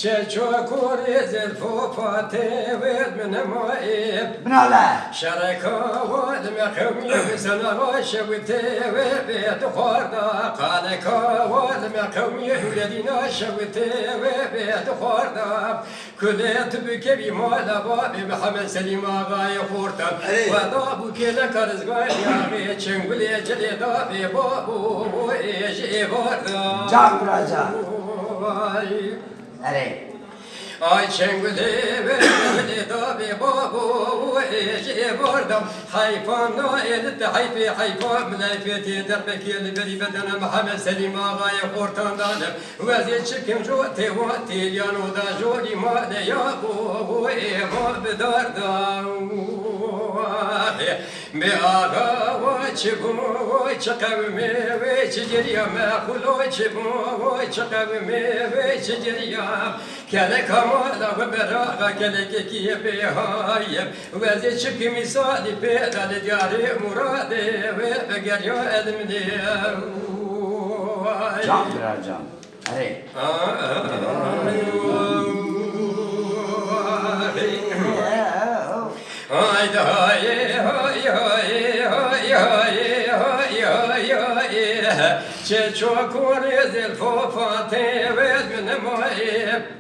Çeçokur zilfu fatih vermin maib Binalar. شركا والمقام يبسن راشوتي وبيت خوردا قالكا والمقام يولدنا شوتي وبيت خوردا كليت بكبي مالا بابي محمد سليم آغاي خورتا ودا بكلا كرزقاي ياغي چنگولي جلي دابي بابو ايجي خوردا Can vuracağım. Evet. Ay çengülü vermeli dabi babu eşi vurdum hayfana elite hayfi hayfa mülafeti derbeki beri bedene Muhammed Selim ağaya kurtandanım vaziyet çıkım jo tevati yanoda joli made ya bu eva bedardam be aga vaçbu çakavme ve çiceriya mehulu çbu çakavme ve çiceriya kele kamala ve beraga kele kiye be hayem ve çıkı misali pedal diyare murade ve geliyor elimde Can vuracağım. Evet. Haydi hay hay hay hay hay hay hay Çeçokur zilfu fatih vermin maib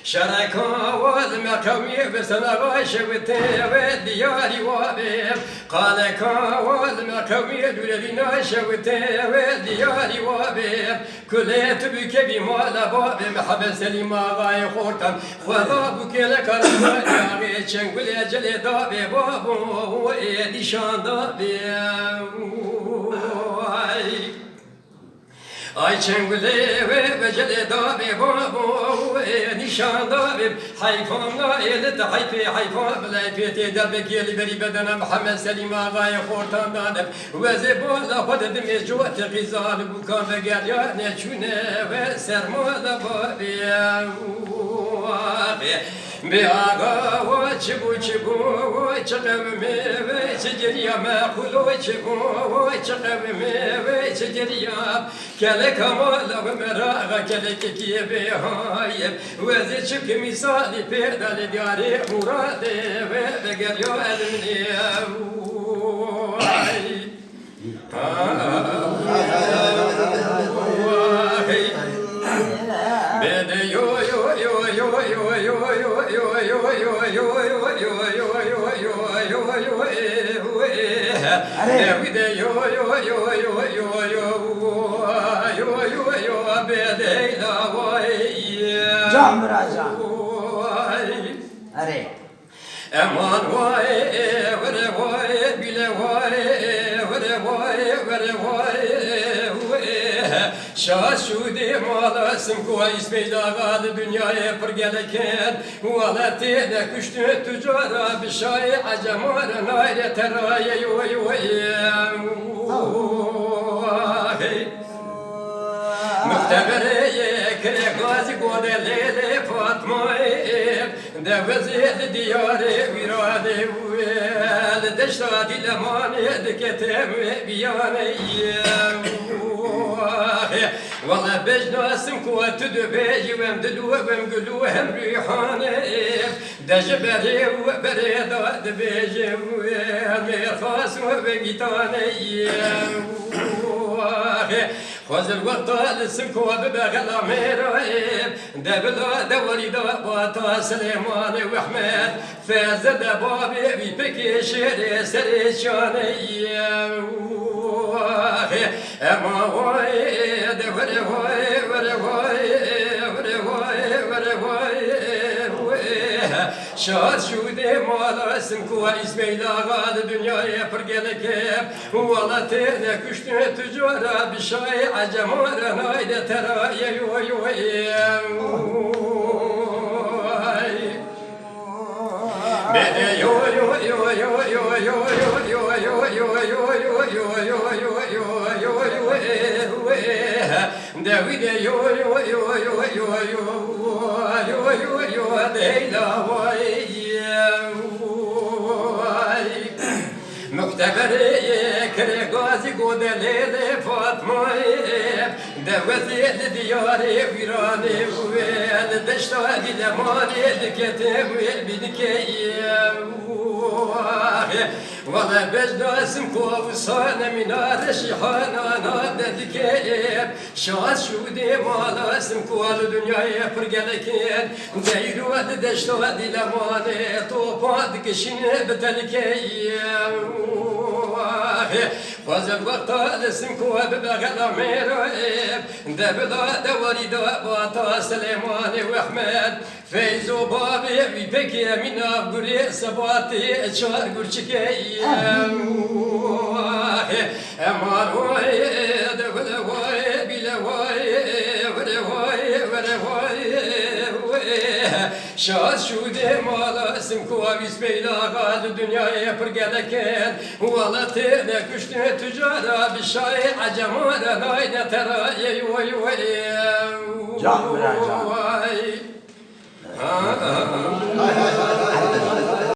شركا والمقامي بسنا غاشوتي ودياري وابيب قالكا والمقامي دولدنا شوتي ودياري وابيب كليت بك بمالا بابي محبس لما غاي خورتم خذابك لك رماني چنگولي جلي دابي بابو وإيدي شان دابي Ay çengülü ve beceli dabi babu nişan dabi hayfanla elite hayfi hayfan bilayfeti derbeki eli beri bedene Muhammed Selim ağaya kurtandanım ve zebala fadedim ecuvati gizali bukan ve gel ya neçüne ve sermada babi be aga va çibu çakavme ve çeceriya mehulu çibu çakavme ve çeceriya kele kamala ve meraga kele kekiye be hayem ve ze çıkı misali pedal diyare murade ve geliyor elimde bede yo yo yo yo yo yo Can vuracağım. Evet. Aman vay vere vay bile vay vere vay vere vay Şaşudi malasım kuva ismeyla galı dünyaya pır geleken Valatine küştü tücara bişay acamara nayre teraye yoy yoy Muhtebereye kere gazi godelele Fatma'yı Devzedi diyare virade uvel Deştadi lemane deketem biyane Valla bejnasım kuvvetü döbeyi Vem dilu vem gülü hem rühane Dejberi ve bere da debeyi Merfasım ve gitane خذ الوقت للسمكو ببغلا ميرايب دبلا دوري دواتا سليمان وحمد فاز دبابي بيبكي شيري سري شاني اما واي دوري واي وري واي وري واي وري واي شاد شودي مالا اسمكو اسميلا غاد dünyaya pır gelekep Valla tene küştü tüccara bişay acamara nayde teraye yoy yoy Bede yoy yoy yoy yoy yoy yoy yoy yoy yoy yoy Davide yoy yoy yoy yoy yoy yoy deyla vay Muhtebereye kere gazi godelele Fatma'yı Devveti diyarı virane Vel deşta dilemane Dikete bilkeyem Valla bejdasım kovsana minare şihanana dedikeyem Şahs şudi malasım kuvalı dünyaya pırgeleken Deyru deşta dilemane Topadı kişine betelikeyem Fazıl vaktalısın kuvalı begala merayem Debda devari da bata Süleyman ve Ahmet Feyzo babi vi peki mina guri sabati çar gurçikeyem Emar vay de vele vay bile vay vele vay vele vay Şahs şude malasım kuvavis beyla galı dünyaya pırgeleken Huvalatı ne küştü tücara bir şay acamara layne teraye vay vay Can Miracan.